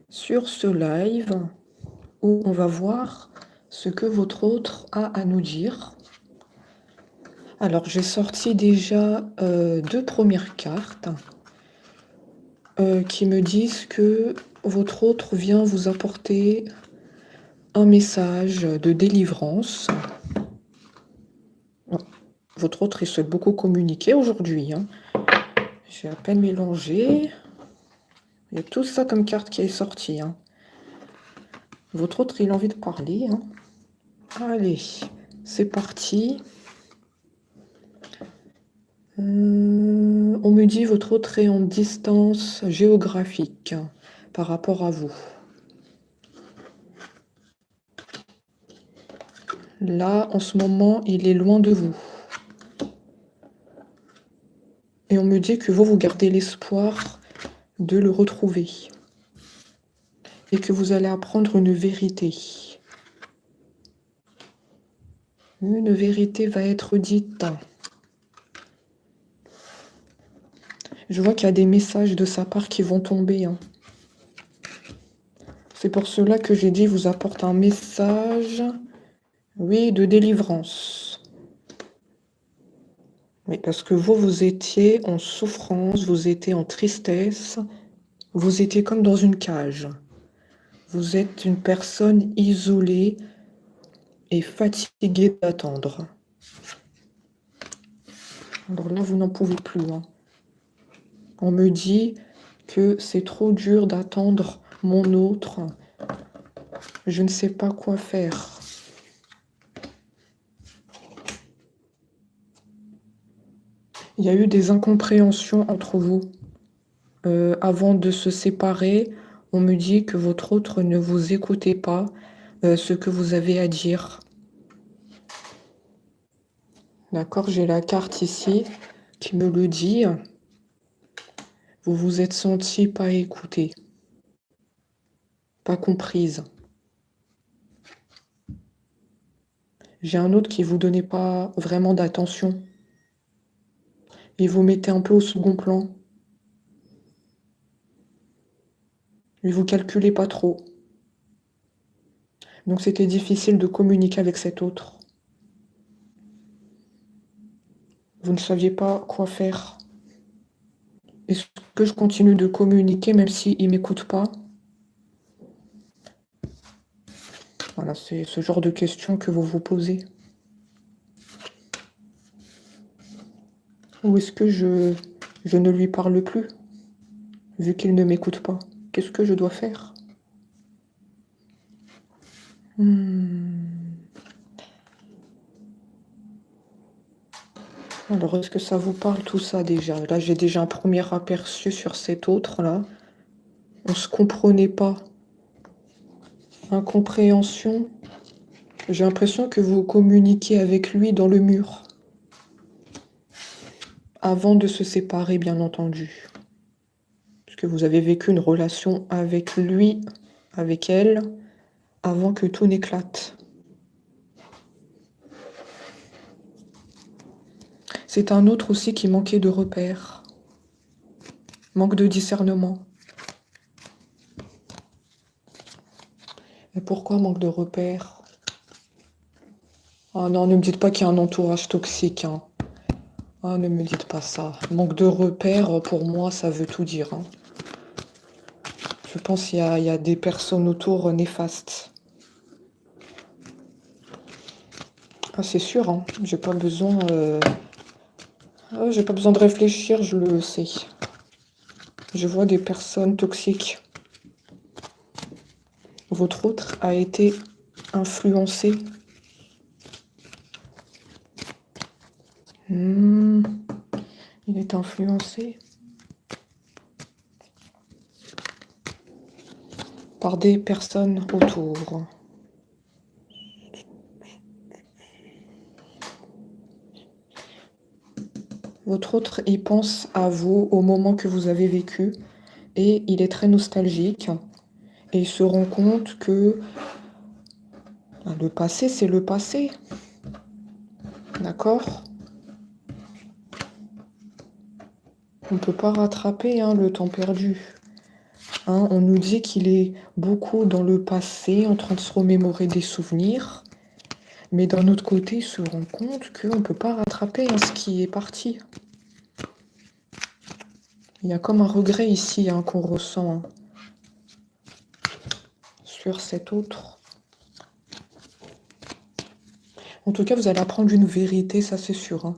sur ce live où on va voir ce que votre autre a à nous dire. Alors, j'ai sorti déjà 2 premières cartes qui me disent que votre autre vient vous apporter un message de délivrance. Oh, votre autre, il souhaite beaucoup communiquer aujourd'hui, hein. J'ai à peine mélangé. Il y a tout ça comme carte qui est sortie, hein. Votre autre, il a envie de parler, hein. Allez, c'est parti. On me dit votre autre est en distance géographique par rapport à vous. Là, en ce moment, il est loin de vous. Et on me dit que vous gardez l'espoir de le retrouver. Et que vous allez apprendre une vérité. Une vérité va être dite. Je vois qu'il y a des messages de sa part qui vont tomber, hein. C'est pour cela que j'ai dit vous apporte un message, oui, de délivrance. Oui, parce que vous étiez en souffrance, vous étiez en tristesse, vous étiez comme dans une cage. Vous êtes une personne isolée et fatiguée d'attendre. Alors là, vous n'en pouvez plus, hein. On me dit que c'est trop dur d'attendre mon autre. Je ne sais pas quoi faire. Il y a eu des incompréhensions entre vous. Avant de se séparer, on me dit que votre autre ne vous écoutait pas ce que vous avez à dire. D'accord, j'ai la carte ici qui me le dit. Vous vous êtes senti pas écouté, pas comprise. J'ai un autre qui vous donnait pas vraiment d'attention. Et vous mettez un peu au second plan. Et vous calculez pas trop. Donc c'était difficile de communiquer avec cet autre. Vous ne saviez pas quoi faire. Est-ce que je continue de communiquer même s'il ne m'écoute pas? Voilà, c'est ce genre de questions que vous vous posez. Ou est-ce que je ne lui parle plus, vu qu'il ne m'écoute pas? Qu'est-ce que je dois faire? Alors, est-ce que ça vous parle tout ça déjà? Là, j'ai déjà un premier aperçu sur cet autre-là. On se comprenait pas. Incompréhension. J'ai l'impression que vous communiquiez avec lui dans le mur. Avant de se séparer, bien entendu. Parce que vous avez vécu une relation avec lui, avec elle, avant que tout n'éclate. C'est un autre aussi qui manquait de repères. Manque de discernement. Mais pourquoi manque de repères? Ah non, ne me dites pas qu'il y a un entourage toxique, hein. Ah, ne me dites pas ça. Manque de repères, pour moi, ça veut tout dire, hein. Je pense qu'il y a des personnes autour néfastes. Ah, c'est sûr, hein. J'ai pas besoin de réfléchir, je le sais. Je vois des personnes toxiques. Votre autre a été influencé. Il est influencé par des personnes autour. Votre autre, il pense à vous au moment que vous avez vécu et il est très nostalgique et il se rend compte que le passé, c'est le passé. D'accord? On ne peut pas rattraper, hein, le temps perdu. Hein, on nous dit qu'il est beaucoup dans le passé, en train de se remémorer des souvenirs. Mais d'un autre côté, il se rend compte qu'on ne peut pas rattraper ce qui est parti. Il y a comme un regret ici qu'on ressent sur cet autre. En tout cas, vous allez apprendre une vérité, ça c'est sûr.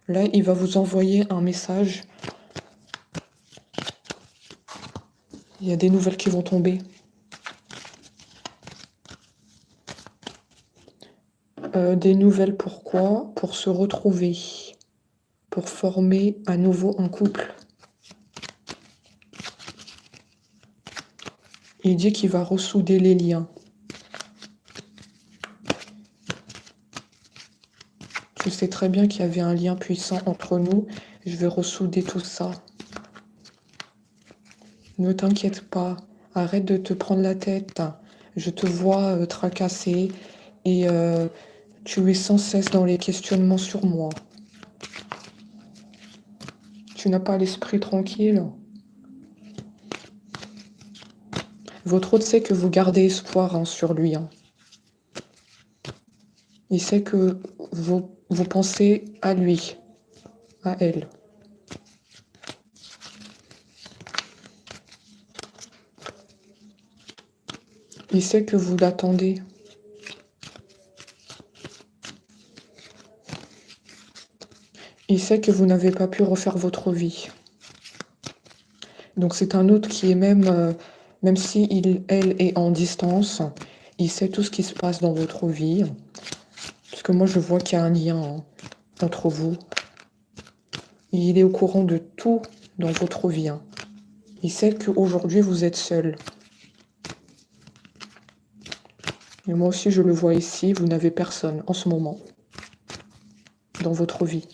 Là, il va vous envoyer un message. Il y a des nouvelles qui vont tomber. Des nouvelles pourquoi? Pour se retrouver. Pour former à nouveau un couple. Il dit qu'il va ressouder les liens. Je sais très bien qu'il y avait un lien puissant entre nous. Je vais ressouder tout ça. Ne t'inquiète pas. Arrête de te prendre la tête. Je te vois tracasser et tu es sans cesse dans les questionnements sur moi. Tu n'as pas l'esprit tranquille. Votre hôte sait que vous gardez espoir sur lui. Il sait que vous pensez à lui, à elle. Il sait que vous l'attendez. Il sait que vous n'avez pas pu refaire votre vie. Donc c'est un autre qui est même si elle est en distance, il sait tout ce qui se passe dans votre vie. Parce que moi je vois qu'il y a un lien entre vous. Il est au courant de tout dans votre vie. Il sait qu'aujourd'hui vous êtes seul. Et moi aussi je le vois ici, vous n'avez personne en ce moment dans votre vie.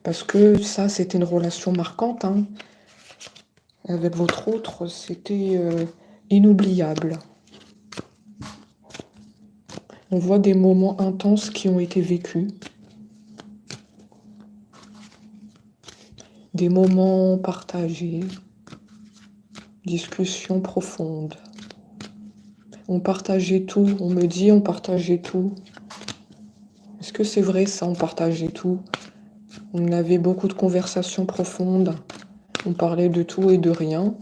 Parce que ça c'était une relation marquante. Avec votre autre, c'était inoubliable. On voit des moments intenses qui ont été vécus. Des moments partagés. Discussions profondes. On partageait tout. On me dit on partageait tout. Est-ce que c'est vrai ça, on partageait tout? On avait beaucoup de conversations profondes. On parlait de tout et de rien.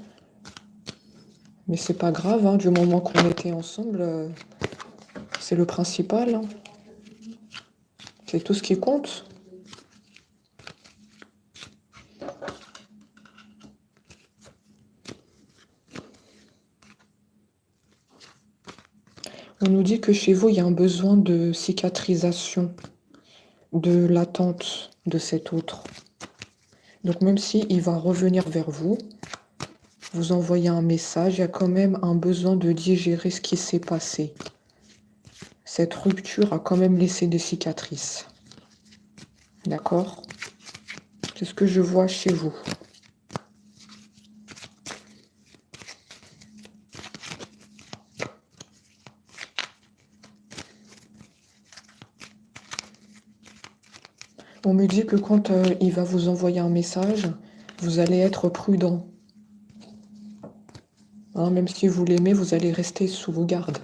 Mais c'est pas grave, du moment qu'on était ensemble, c'est le principal. C'est tout ce qui compte. On nous dit que chez vous, il y a un besoin de cicatrisation de l'attente de cet autre. Donc même s'il va revenir vers vous, vous envoyez un message, il y a quand même un besoin de digérer ce qui s'est passé. Cette rupture a quand même laissé des cicatrices. D'accord? C'est ce que je vois chez vous. On me dit que quand il va vous envoyer un message, vous allez être prudent. Même si vous l'aimez, vous allez rester sous vos gardes.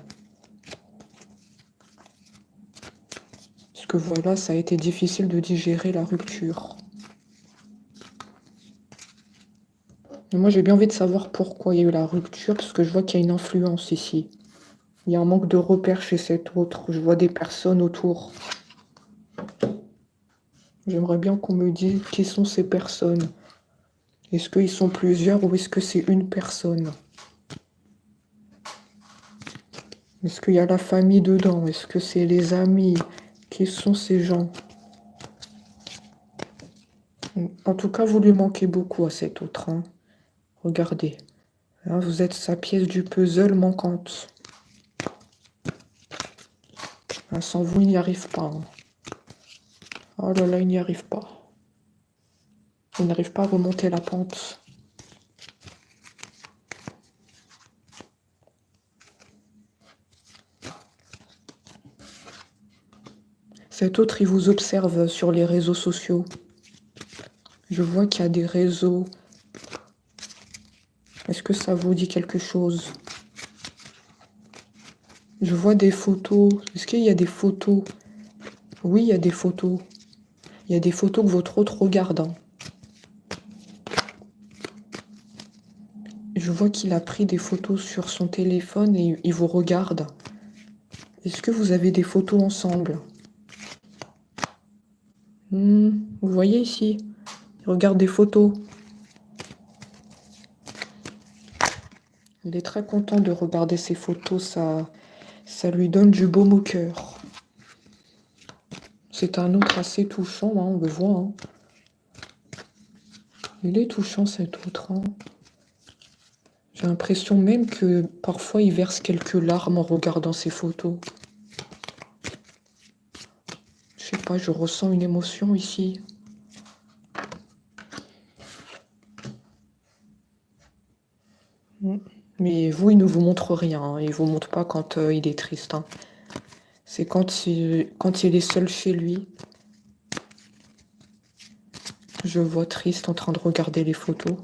Parce que voilà, ça a été difficile de digérer la rupture. Et moi, j'ai bien envie de savoir pourquoi il y a eu la rupture, parce que je vois qu'il y a une influence ici. Il y a un manque de repères chez cet autre. Je vois des personnes autour. J'aimerais bien qu'on me dise qui sont ces personnes. Est-ce qu'ils sont plusieurs ou est-ce que c'est une personne? Est-ce qu'il y a la famille dedans? Est-ce que c'est les amis? Qui sont ces gens? En tout cas, vous lui manquez beaucoup à cet autre. Regardez. Vous êtes sa pièce du puzzle manquante. Sans vous, il n'y arrive pas. Oh là là, il n'y arrive pas. Il n'arrive pas à remonter la pente. Cet autre, il vous observe sur les réseaux sociaux. Je vois qu'il y a des réseaux. Est-ce que ça vous dit quelque chose? Je vois des photos. Est-ce qu'il y a des photos? Oui, il y a des photos. Il y a des photos que votre hôte regarde, hein. Je vois qu'il a pris des photos sur son téléphone et il vous regarde. Est-ce que vous avez des photos ensemble? Vous voyez ici? Il regarde des photos. Il est très content de regarder ces photos. Ça lui donne du baume au cœur. C'est un autre assez touchant, hein, on le voit, hein. Il est touchant cet autre, hein. J'ai l'impression même que parfois il verse quelques larmes en regardant ces photos. Je sais pas, je ressens une émotion ici. Mais vous, il ne vous montre rien, hein. Il vous montre pas quand il est triste, hein. C'est quand il est seul chez lui. Je le vois triste en train de regarder les photos.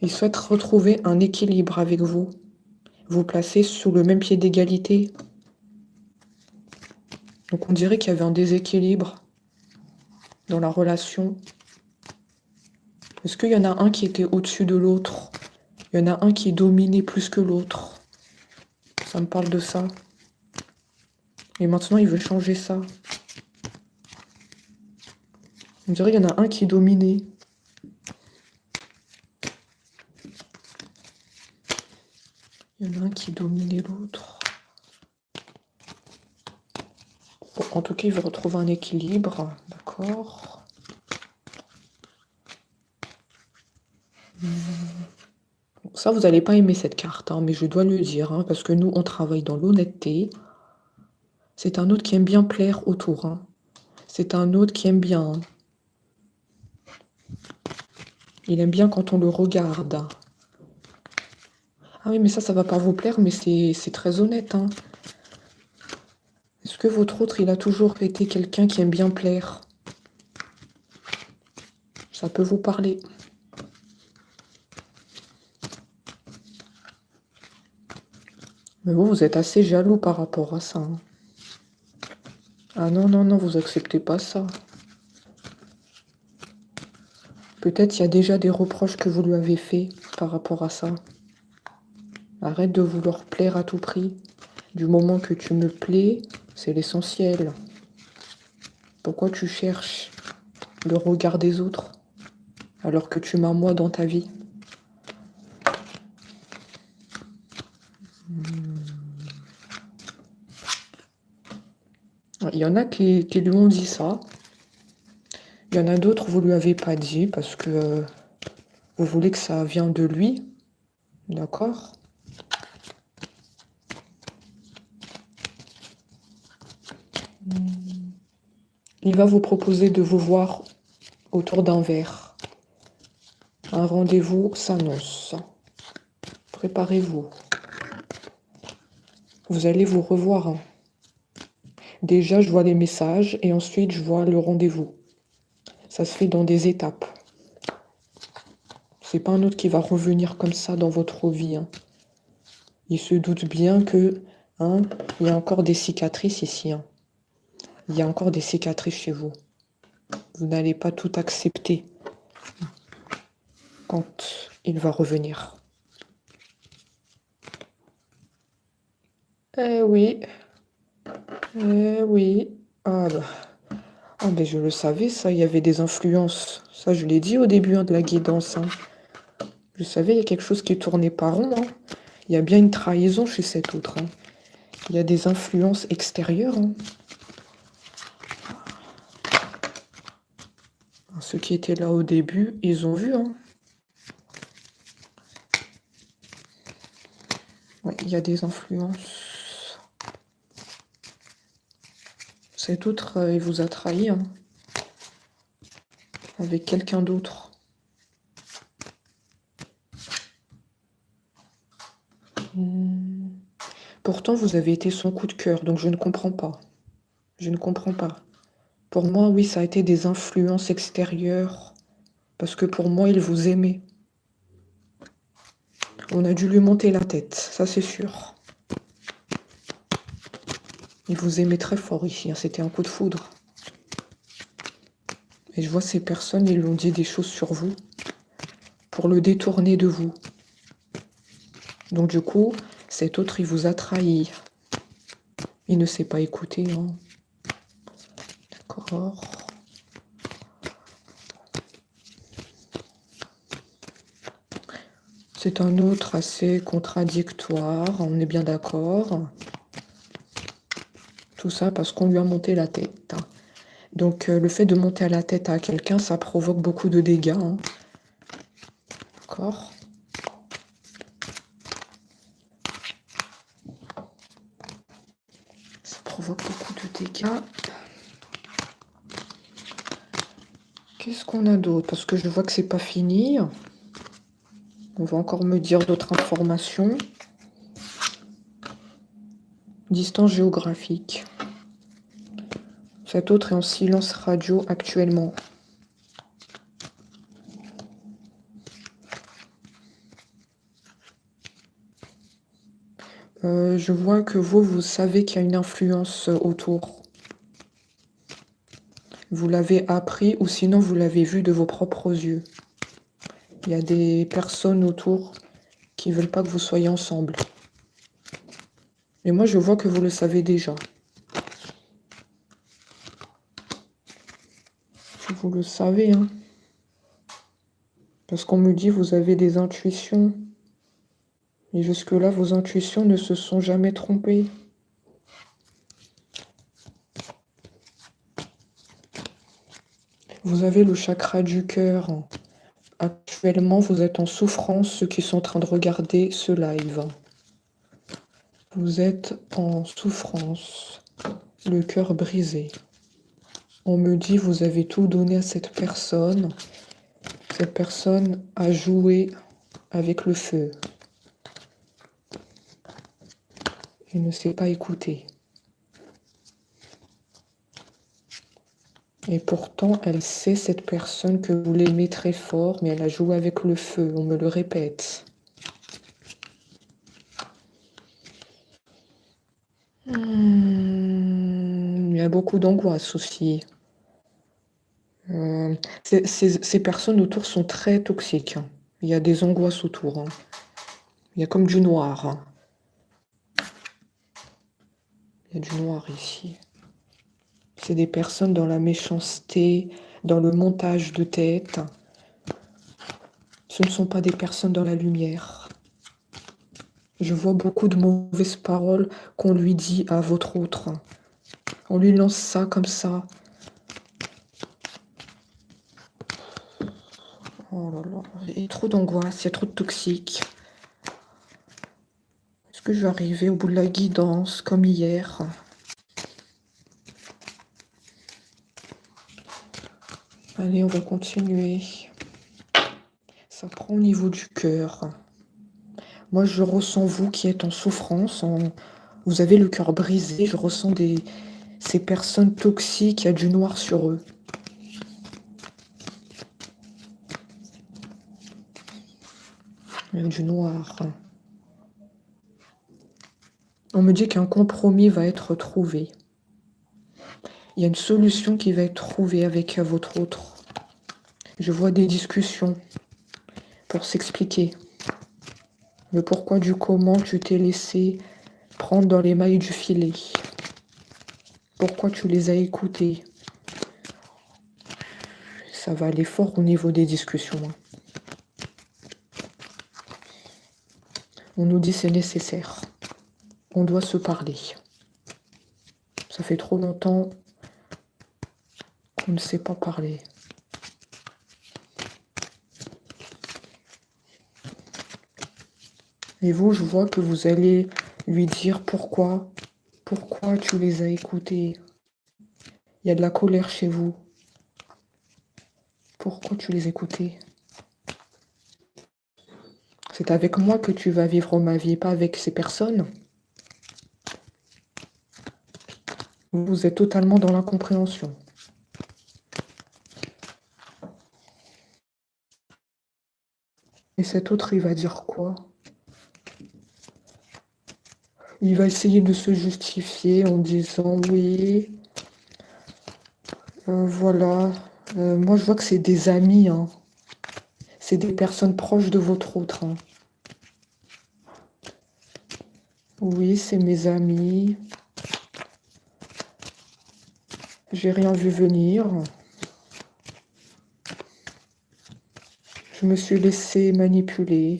Il souhaite retrouver un équilibre avec vous. Vous placer sous le même pied d'égalité. Donc on dirait qu'il y avait un déséquilibre dans la relation. Est-ce qu'il y en a un qui était au-dessus de l'autre? Il y en a un qui dominait plus que l'autre. Ça me parle de ça. Et maintenant, il veut changer ça. On dirait qu'il y en a un qui dominait. Il y en a un qui dominait l'autre. Bon, en tout cas, il veut retrouver un équilibre. D'accord. Ça, vous n'allez pas aimer cette carte, hein, mais je dois le dire, hein, parce que nous, on travaille dans l'honnêteté. C'est un autre qui aime bien plaire autour, hein. C'est un autre qui aime bien, hein. Il aime bien quand on le regarde. Ah oui, mais ça va pas vous plaire, mais c'est très honnête, hein. Est-ce que votre autre, il a toujours été quelqu'un qui aime bien plaire? Ça peut vous parler. Mais vous êtes assez jaloux par rapport à ça, hein. Ah non, non, non, vous acceptez pas ça. Peut-être il y a déjà des reproches que vous lui avez faits par rapport à ça. Arrête de vouloir plaire à tout prix. Du moment que tu me plais, c'est l'essentiel. Pourquoi tu cherches le regard des autres alors que tu m'as moi dans ta vie? Il y en a qui lui ont dit ça. Il y en a d'autres, vous lui avez pas dit parce que vous voulez que ça vienne de lui. D'accord? Il va vous proposer de vous voir autour d'un verre. Un rendez-vous s'annonce. Préparez-vous. Vous allez vous revoir, hein. Déjà, je vois les messages et ensuite, je vois le rendez-vous. Ça se fait dans des étapes. C'est pas un autre qui va revenir comme ça dans votre vie, hein. Il se doute bien que, hein, il y a encore des cicatrices ici, hein. Il y a encore des cicatrices chez vous. Vous n'allez pas tout accepter quand il va revenir. Eh oui. Eh oui. Ah bah. Ah ben je le savais, ça, il y avait des influences. Ça, je l'ai dit au début, hein, de la guidance, hein. Je savais, il y a quelque chose qui tournait pas rond, hein. Il y a bien une trahison chez cet autre, hein. Il y a des influences extérieures, hein. Ceux qui étaient là au début, ils ont vu, hein. Ouais, il y a des influences. Cet autre, il vous a trahi, hein, avec quelqu'un d'autre. Pourtant, vous avez été son coup de cœur, donc je ne comprends pas. Je ne comprends pas. Pour moi, oui, ça a été des influences extérieures Parce que pour moi, il vous aimait. On a dû lui monter la tête, ça c'est sûr. Il vous aimait très fort ici, hein, c'était un coup de foudre. Et je vois ces personnes, ils lui ont dit des choses sur vous pour le détourner de vous. Donc du coup, cet autre, il vous a trahi. Il ne s'est pas écouté, hein. D'accord. C'est un autre assez contradictoire, on est bien d'accord. Tout ça parce qu'on lui a monté la tête. Donc le fait de monter à la tête à quelqu'un, ça provoque beaucoup de dégâts, hein. D'accord. Ça provoque beaucoup de dégâts. Qu'est-ce qu'on a d'autre? Parce que je vois que c'est pas fini. On va encore me dire d'autres informations. Distance géographique. Cet autre est en silence radio actuellement. Je vois que vous savez qu'il y a une influence autour. Vous l'avez appris ou sinon vous l'avez vu de vos propres yeux. Il y a des personnes autour qui ne veulent pas que vous soyez ensemble. Mais moi, je vois que vous le savez déjà. Vous le savez, hein. Parce qu'on me dit vous avez des intuitions. Et jusque-là, vos intuitions ne se sont jamais trompées. Vous avez le chakra du cœur. Actuellement, vous êtes en souffrance, ceux qui sont en train de regarder ce live. Vous êtes en souffrance, le cœur brisé. On me dit vous avez tout donné à cette personne. Cette personne a joué avec le feu. Il ne s'est pas écouté. Et pourtant, elle sait, cette personne, que vous l'aimez très fort, mais elle a joué avec le feu, on me le répète. Il y a beaucoup d'angoisse aussi. Ces personnes autour sont très toxiques, hein. Il y a des angoisses autour, hein. Il y a comme du noir, hein. Il y a du noir ici. C'est des personnes dans la méchanceté, dans le montage de tête. Ce ne sont pas des personnes dans la lumière. Je vois beaucoup de mauvaises paroles qu'on lui dit à votre autre. On lui lance ça comme ça. Oh là là, il y a trop d'angoisse, il y a trop de toxique. Est-ce que je vais arriver au bout de la guidance comme hier? Allez, on va continuer. Ça prend au niveau du cœur. Moi, je ressens vous qui êtes en souffrance. Vous avez le cœur brisé. Je ressens ces personnes toxiques. Il y a du noir sur eux. Il y a du noir. On me dit qu'un compromis va être trouvé. Il y a une solution qui va être trouvée avec votre autre. Je vois des discussions pour s'expliquer. Le pourquoi du comment tu t'es laissé prendre dans les mailles du filet. Pourquoi tu les as écoutés. Ça va aller fort au niveau des discussions. On nous dit c'est nécessaire. On doit se parler. Ça fait trop longtemps qu'on ne sait pas parler. Et vous, je vois que vous allez lui dire pourquoi tu les as écoutés. Il y a de la colère chez vous. Pourquoi tu les écoutais? C'est avec moi que tu vas vivre ma vie, pas avec ces personnes. Vous êtes totalement dans l'incompréhension. Et cet autre, il va dire quoi? Il va essayer de se justifier en disant oui, voilà. Moi, je vois que c'est des amis, hein. C'est des personnes proches de votre autre, hein. Oui, c'est mes amis. J'ai rien vu venir. Je me suis laissé manipuler.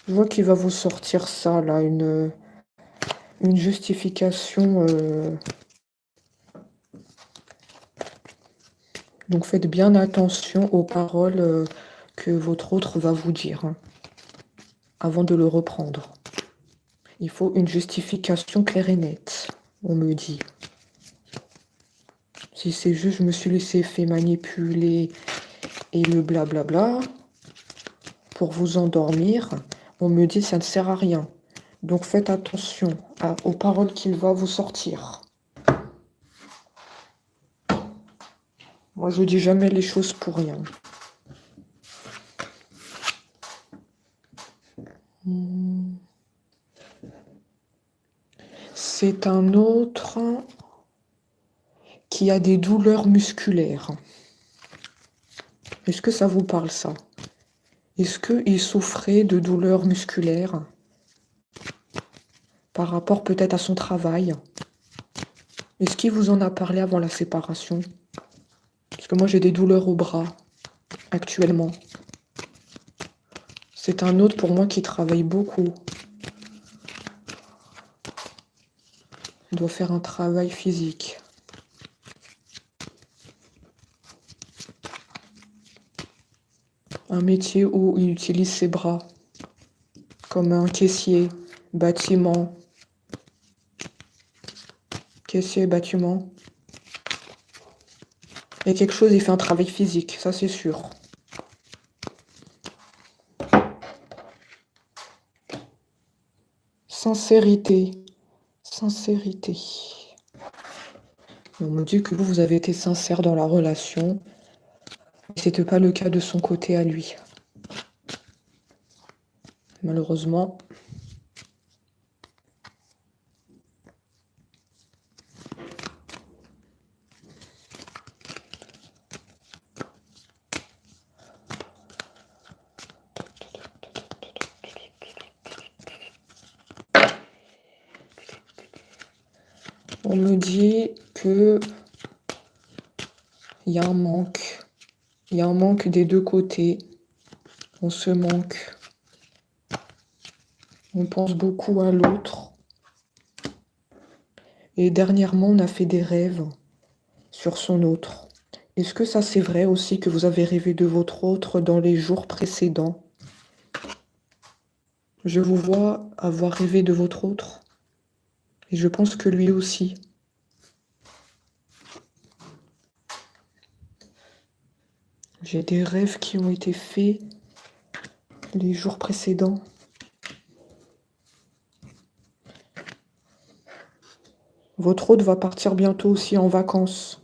Je vois qu'il va vous sortir ça, là, une justification. Donc faites bien attention aux paroles que votre autre va vous dire, hein, avant de le reprendre. Il faut une justification claire et nette, on me dit. Si c'est juste je me suis laissé fait manipuler et le blablabla pour vous endormir, on me dit ça ne sert à rien. Donc faites attention aux paroles qu'il va vous sortir. Moi je dis jamais les choses pour rien. C'est un autre qui a des douleurs musculaires. Est-ce que ça vous parle, ça? Est-ce qu'il souffrait de douleurs musculaires par rapport peut-être à son travail? Est-ce qu'il vous en a parlé avant la séparation? Parce que moi, j'ai des douleurs au bras, actuellement. C'est un autre pour moi qui travaille beaucoup. Il doit faire un travail physique. Un métier où il utilise ses bras, comme un caissier, bâtiment. Caissier, bâtiment. Il y a quelque chose, il fait un travail physique, ça c'est sûr. Sincérité. Sincérité. On me dit que vous avez été sincère dans la relation. C'était pas le cas de son côté à lui. Malheureusement. On me dit que il y a un manque. Il y a un manque des deux côtés. On se manque. On pense beaucoup à l'autre. Et dernièrement, on a fait des rêves sur son autre. Est-ce que ça c'est vrai aussi que vous avez rêvé de votre autre dans les jours précédents? Je vous vois avoir rêvé de votre autre. Et je pense que lui aussi. J'ai des rêves qui ont été faits les jours précédents. Votre hôte va partir bientôt aussi en vacances.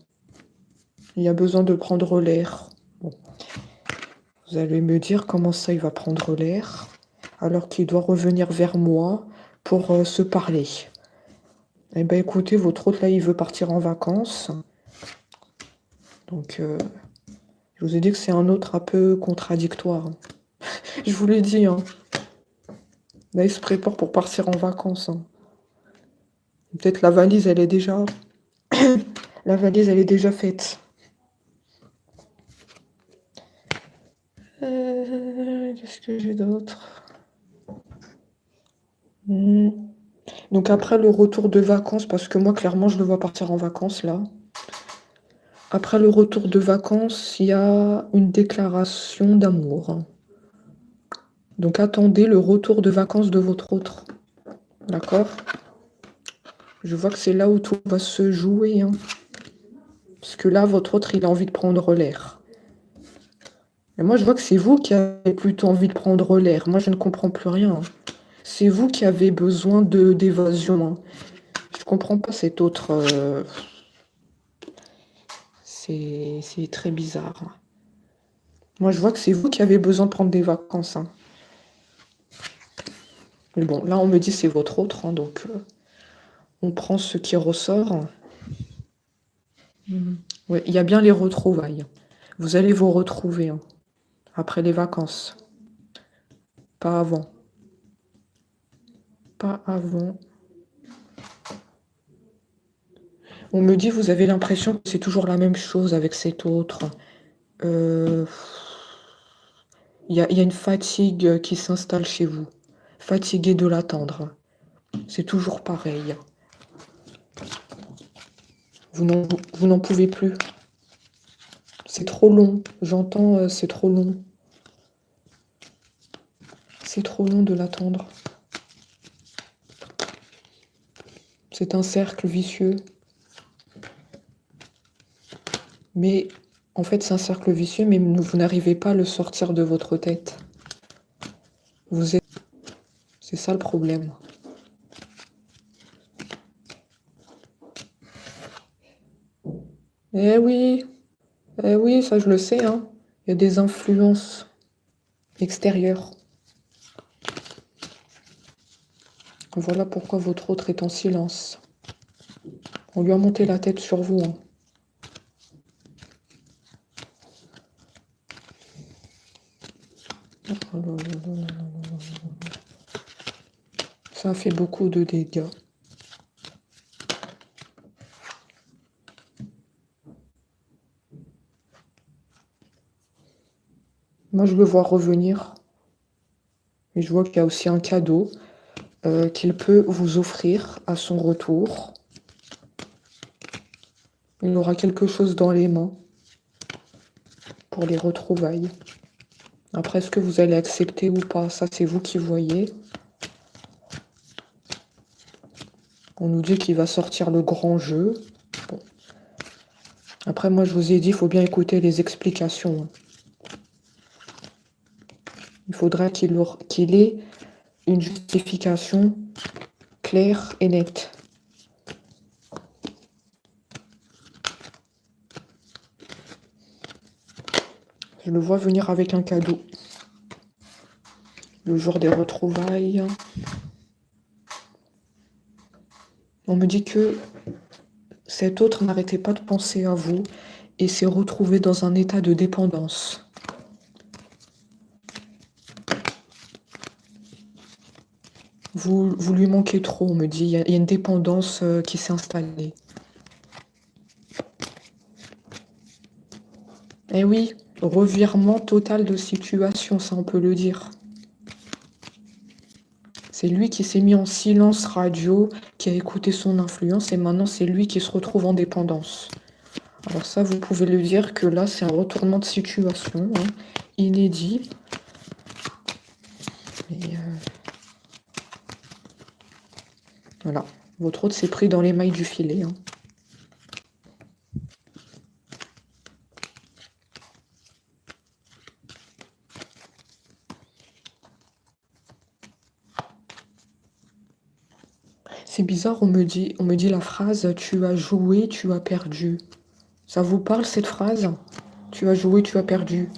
Il y a besoin de prendre l'air. Bon. Vous allez me dire comment ça il va prendre l'air alors qu'il doit revenir vers moi pour se parler. Eh bien écoutez, votre hôte là il veut partir en vacances. Donc je vous ai dit que c'est un autre un peu contradictoire. Je vous l'ai dit, hein. Là il se prépare pour partir en vacances, hein. Peut-être la valise elle est déjà... La valise elle est déjà faite. Qu'est-ce que j'ai d'autre? Donc après le retour de vacances, parce que moi clairement je le vois partir en vacances là. Après le retour de vacances, il y a une déclaration d'amour. Donc attendez le retour de vacances de votre autre. D'accord? Je vois que c'est là où tout va se jouer, hein. Parce que là, votre autre, il a envie de prendre l'air. Et moi, je vois que c'est vous qui avez plutôt envie de prendre l'air. Moi, je ne comprends plus rien, hein. C'est vous qui avez besoin d'évasion, hein. Je comprends pas cet autre. C'est très bizarre. Moi, je vois que c'est vous qui avez besoin de prendre des vacances, hein. Mais bon, là, on me dit c'est votre autre, hein, donc on prend ce qui ressort. Ouais, il y a bien les retrouvailles. Vous allez vous retrouver, hein, après les vacances. Pas avant. Pas avant. On me dit, vous avez l'impression que c'est toujours la même chose avec cet autre. Il y a une fatigue qui s'installe chez vous. Fatigué de l'attendre. C'est toujours pareil. Vous n'en pouvez plus. C'est trop long. J'entends, c'est trop long. C'est trop long de l'attendre. C'est un cercle vicieux. Mais en fait, c'est un cercle vicieux, mais vous n'arrivez pas à le sortir de votre tête. C'est ça le problème. Eh oui, ça je le sais, hein. Il y a des influences extérieures. Voilà pourquoi votre autre est en silence. On lui a monté la tête sur vous, hein. Ça a fait beaucoup de dégâts. Moi, je le vois revenir. Et je vois qu'il y a aussi un cadeau qu'il peut vous offrir à son retour. Il aura quelque chose dans les mains pour les retrouvailles. Après, est-ce que vous allez accepter ou pas? Ça, c'est vous qui voyez. On nous dit qu'il va sortir le grand jeu. Bon. Après, moi, je vous ai dit, il faut bien écouter les explications. Il faudra qu'il ait une justification claire et nette. Je le vois venir avec un cadeau. Le jour des retrouvailles. On me dit que cet autre n'arrêtait pas de penser à vous et s'est retrouvé dans un état de dépendance. Vous lui manquez trop, on me dit. Il y a une dépendance qui s'est installée. Eh oui, revirement total de situation, ça on peut le dire. C'est lui qui s'est mis en silence radio, qui a écouté son influence, et maintenant c'est lui qui se retrouve en dépendance. Alors ça, vous pouvez le dire que là, c'est un retournement de situation, hein, inédit. Et voilà, votre autre s'est pris dans les mailles du filet, hein. C'est bizarre, on me dit la phrase « tu as joué, tu as perdu ». Ça vous parle cette phrase? Tu as joué, tu as perdu.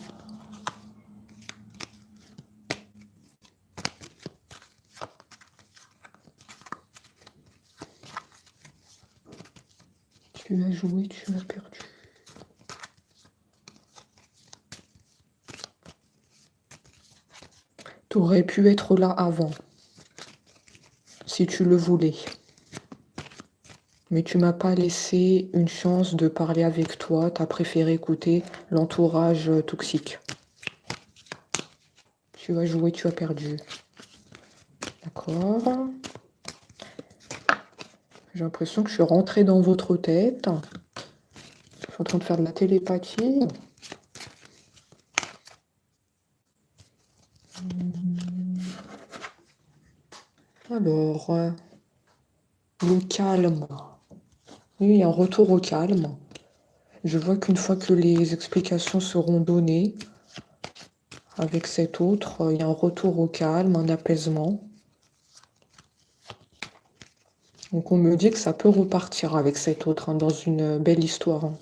Tu as joué, tu as perdu. Tu aurais pu être là avant, si tu le voulais. Mais tu m'as pas laissé une chance de parler avec toi. Tu as préféré écouter l'entourage toxique. Tu as joué, tu as perdu. D'accord. J'ai l'impression que je suis rentrée dans votre tête. Je suis en train de faire de la télépathie. Alors, le calme. Oui, il y a un retour au calme. Je vois qu'une fois que les explications seront données, avec cet autre, il y a un retour au calme, un apaisement. Donc on me dit que ça peut repartir avec cet autre, hein, dans une belle histoire, hein.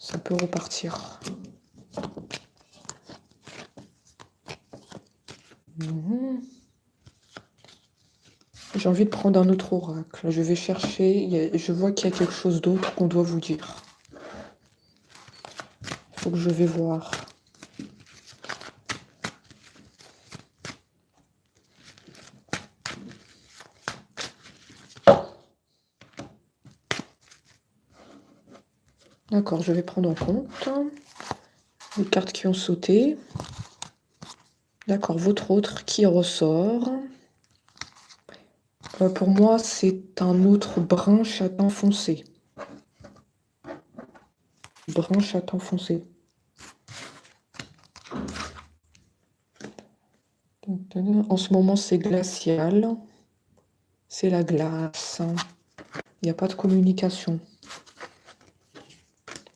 Ça peut repartir. J'ai envie de prendre un autre oracle. Je vais chercher. Je vois qu'il y a quelque chose d'autre qu'on doit vous dire. Il faut que je vais voir. D'accord, je vais prendre en compte les cartes qui ont sauté. D'accord, votre autre qui ressort. Pour moi, c'est un autre brun châtain foncé. Brun châtain foncé. En ce moment, c'est glacial. C'est la glace. Il n'y a pas de communication.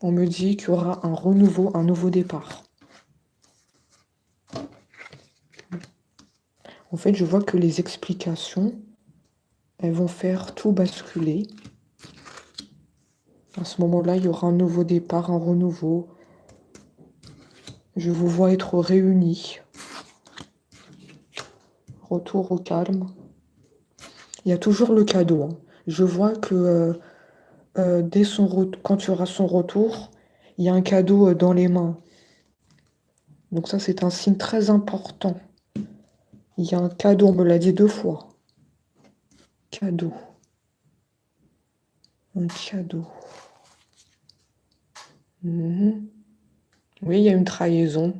On me dit qu'il y aura un renouveau, un nouveau départ. En fait, je vois que les explications, elles vont faire tout basculer. À ce moment-là, il y aura un nouveau départ, un renouveau. Je vous vois être réunis. Retour au calme. Il y a toujours le cadeau. Je vois que quand tu auras son retour, il y a un cadeau dans les mains. Donc ça, c'est un signe très important. Il y a un cadeau, on me l'a dit 2 fois. Cadeau. Un cadeau. Oui, il y a une trahison.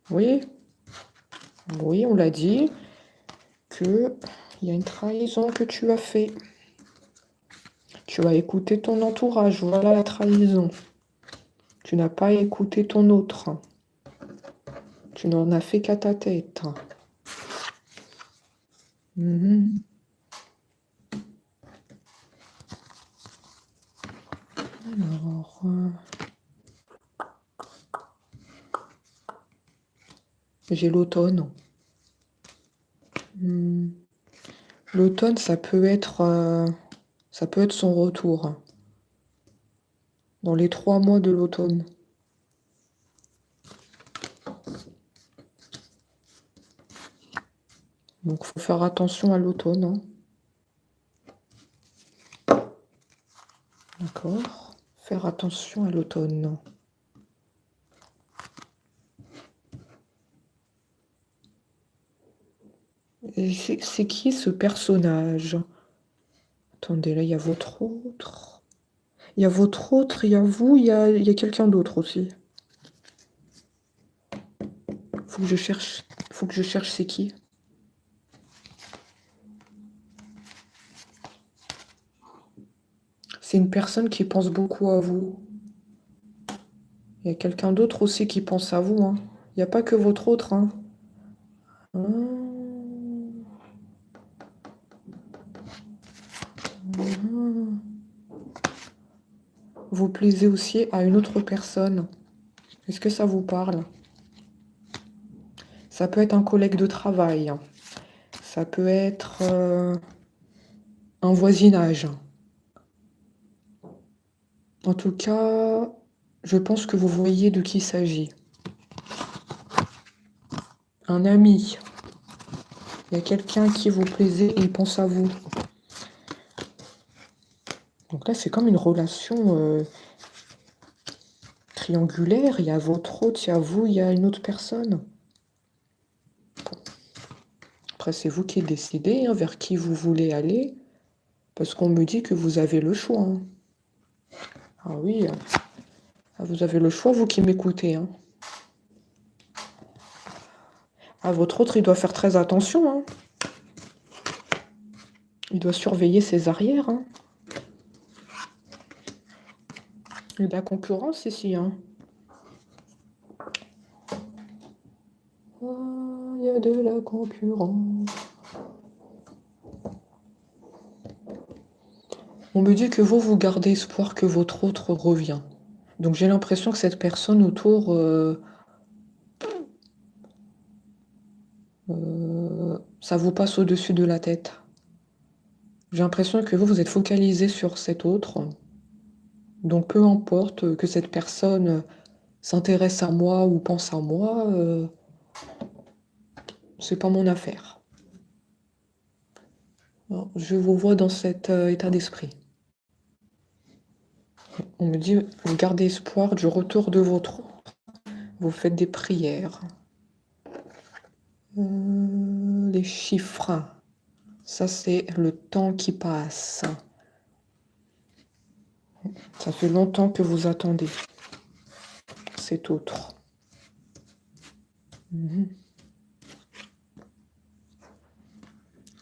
Oui, oui, on l'a dit que il y a une trahison que tu as fait. Tu as écouté ton entourage, voilà la trahison. Tu n'as pas écouté ton autre. Tu n'en as fait qu'à ta tête. Alors, j'ai l'automne. L'automne, ça peut être son retour. Dans les 3 mois de l'automne. Donc, il faut faire attention à l'automne. D'accord. Faire attention à l'automne. C'est qui ce personnage? Attendez, là, il y a votre autre. Il y a votre autre, il y a vous, il y a quelqu'un d'autre aussi. Faut que je cherche c'est qui. C'est une personne qui pense beaucoup à vous. Il y a quelqu'un d'autre aussi qui pense à vous. Il n'y a pas que votre autre. Vous plaisez aussi à une autre personne. Est-ce que ça vous parle? Ça peut être un collègue de travail. Ça peut être un voisinage. En tout cas, je pense que vous voyez de qui il s'agit. Un ami. Il y a quelqu'un qui vous plaisait et il pense à vous. Donc là, c'est comme une relation triangulaire. Il y a votre autre, il y a vous, il y a une autre personne. Bon. Après, c'est vous qui décidez vers qui vous voulez aller. Parce qu'on me dit que vous avez le choix. Ah oui, vous avez le choix, vous qui m'écoutez. Ah, votre autre, il doit faire très attention. Il doit surveiller ses arrières. Il y a de la concurrence ici. Oh, il y a de la concurrence. On me dit que vous gardez espoir que votre autre revient. Donc j'ai l'impression que cette personne autour, ça vous passe au-dessus de la tête. J'ai l'impression que vous êtes focalisé sur cet autre. Donc peu importe que cette personne s'intéresse à moi ou pense à moi, c'est pas mon affaire. Alors, je vous vois dans cet état d'esprit. On me dit, vous gardez espoir du retour de votre autre. Vous faites des prières. Les chiffres, ça c'est le temps qui passe. Ça fait longtemps que vous attendez cet autre.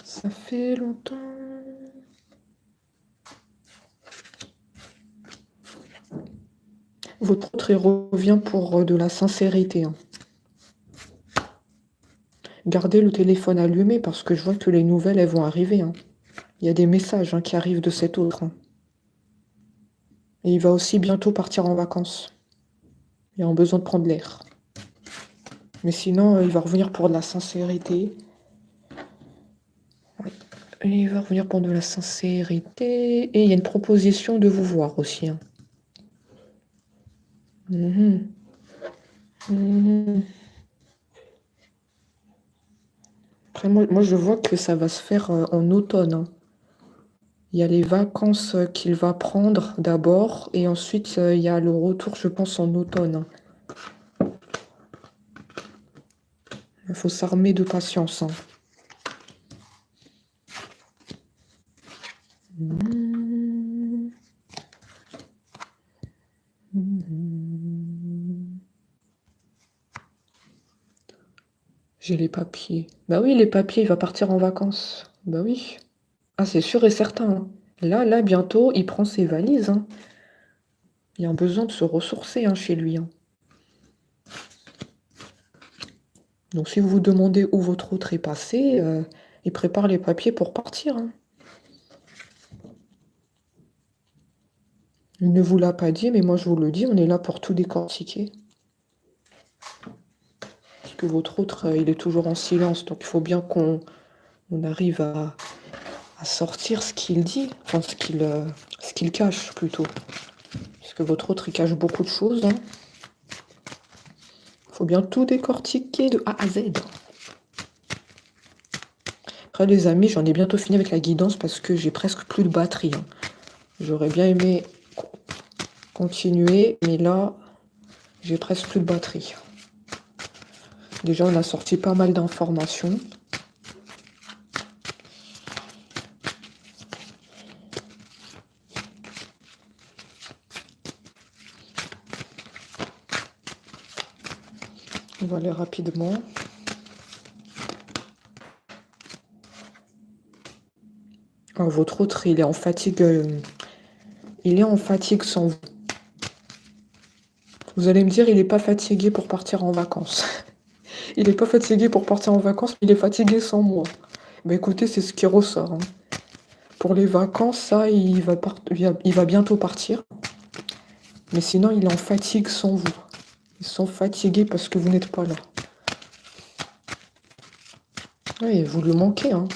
Ça fait longtemps. Votre autre, il revient pour de la sincérité. Hein. Gardez le téléphone allumé parce que je vois que les nouvelles, elles vont arriver. Hein. Il y a des messages qui arrivent de cet autre. Hein. Et il va aussi bientôt partir en vacances. Il a besoin de prendre l'air. Mais sinon, il va revenir pour de la sincérité. Il va revenir pour de la sincérité. Et il y a une proposition de vous voir aussi. Hein. Après, moi, je vois que ça va se faire en automne. Hein. Il y a les vacances qu'il va prendre d'abord. Et ensuite, il y a le retour, je pense, en automne. Hein. Il faut s'armer de patience. Hein. J'ai les papiers. Bah oui, les papiers, il va partir en vacances. Bah oui. Ah, c'est sûr et certain. Hein. Là, bientôt, il prend ses valises. Hein. Il y a un besoin de se ressourcer chez lui. Hein. Donc, si vous vous demandez où votre autre est passé, il prépare les papiers pour partir. Hein. Il ne vous l'a pas dit, mais moi, je vous le dis, on est là pour tout décortiquer. Parce que votre autre, il est toujours en silence. Donc, il faut bien qu'on arrive à sortir ce qu'il dit. Enfin, ce qu'il cache, plutôt. Parce que votre autre, il cache beaucoup de choses. Hein. Faut bien tout décortiquer de A à Z. Après, les amis, j'en ai bientôt fini avec la guidance parce que j'ai presque plus de batterie. Hein. J'aurais bien aimé continuer, mais là, j'ai presque plus de batterie. Déjà, on a sorti pas mal d'informations. On va aller rapidement. Alors, votre autre, il est en fatigue. Il est en fatigue sans vous. Vous allez me dire, il n'est pas fatigué pour partir en vacances. Il n'est pas fatigué pour partir en vacances, il est fatigué sans moi. Ben écoutez, c'est ce qui ressort. Hein. Pour les vacances, ça, il va bientôt partir. Mais sinon, il est en fatigue sans vous. Ils sont fatigués parce que vous n'êtes pas là. Oui, vous lui manquez. Hein.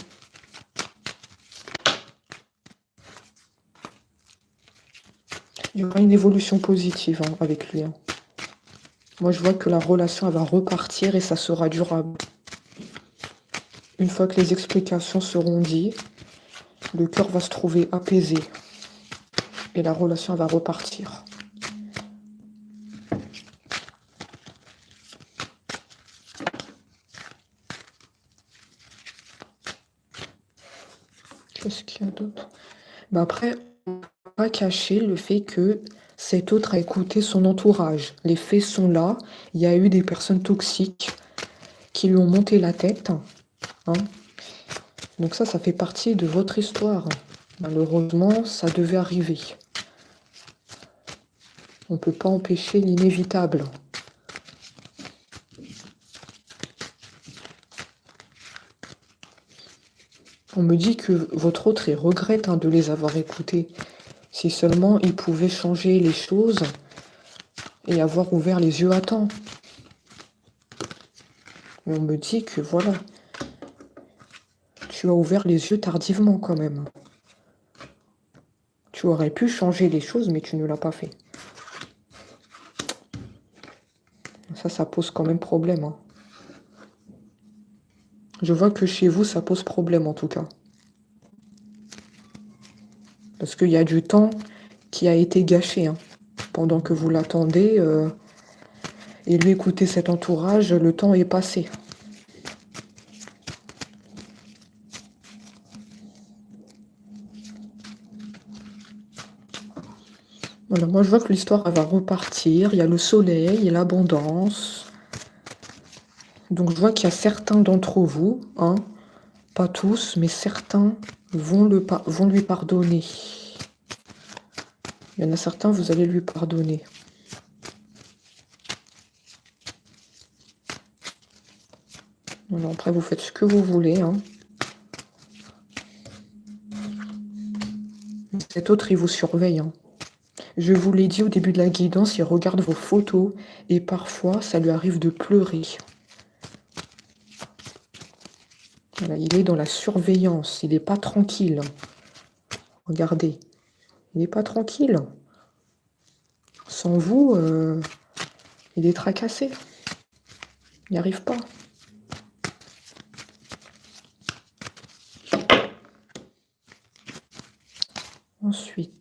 Il y aura une évolution positive avec lui. Hein. Moi, je vois que la relation elle va repartir et ça sera durable. Une fois que les explications seront dites, le cœur va se trouver apaisé. Et la relation elle va repartir. Qu'est-ce qu'il y a d'autre? Ben après, on ne peut pas cacher le fait que cet autre a écouté son entourage. Les faits sont là. Il y a eu des personnes toxiques qui lui ont monté la tête. Hein. Donc ça fait partie de votre histoire. Malheureusement, ça devait arriver. On ne peut pas empêcher l'inévitable. On me dit que votre autre, il regrette de les avoir écoutés. Si seulement il pouvait changer les choses et avoir ouvert les yeux à temps. Mais on me dit que voilà, tu as ouvert les yeux tardivement quand même. Tu aurais pu changer les choses, mais tu ne l'as pas fait. Ça pose quand même problème, hein. Je vois que chez vous, ça pose problème en tout cas. Parce qu'il y a du temps qui a été gâché, hein. Pendant que vous l'attendez, et lui écoutez cet entourage, le temps est passé. Voilà, moi je vois que l'histoire elle va repartir. Il y a le soleil et l'abondance. Donc je vois qu'il y a certains d'entre vous, hein, pas tous, mais certains vont lui pardonner. Il y en a certains, vous allez lui pardonner. Voilà, après, vous faites ce que vous voulez, hein. Cet autre, il vous surveille, hein. Je vous l'ai dit au début de la guidance, il regarde vos photos et parfois, ça lui arrive de pleurer. Voilà, il est dans la surveillance, il n'est pas tranquille. Regardez, il n'est pas tranquille. Sans vous, il est tracassé. Il n'y arrive pas. Ensuite,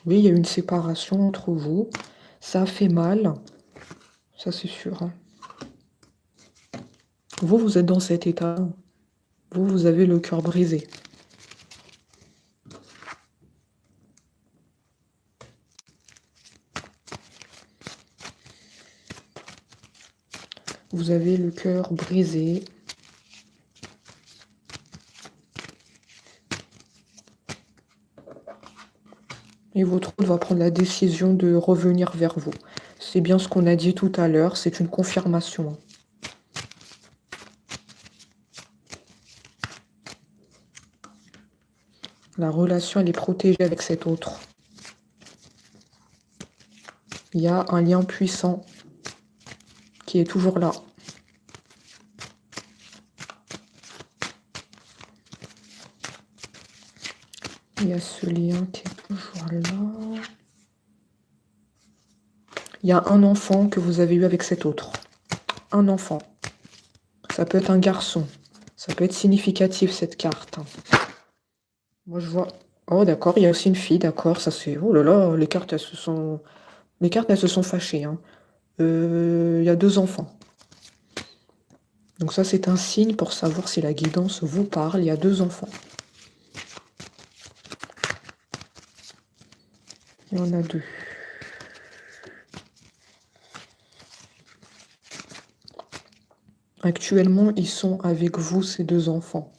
oui, il y a une séparation entre vous. Ça a fait mal. Ça, c'est sûr, hein. Vous êtes dans cet état. Vous avez le cœur brisé. Vous avez le cœur brisé. Et votre autre va prendre la décision de revenir vers vous. C'est bien ce qu'on a dit tout à l'heure, c'est une confirmation. La relation, elle est protégée avec cet autre. Il y a un lien puissant qui est toujours là. Il y a ce lien qui est toujours là. Il y a un enfant que vous avez eu avec cet autre. Un enfant. Ça peut être un garçon. Ça peut être significatif, cette carte. Moi, je vois... Oh, d'accord, il y a aussi une fille, d'accord. Ça, c'est... Oh là là, les cartes, elles se sont... Les cartes, elles se sont fâchées, hein. Il y a 2 enfants. Donc ça, c'est un signe pour savoir si la guidance vous parle. Il y a 2 enfants. Il y en a 2. Actuellement, ils sont avec vous, ces 2 enfants.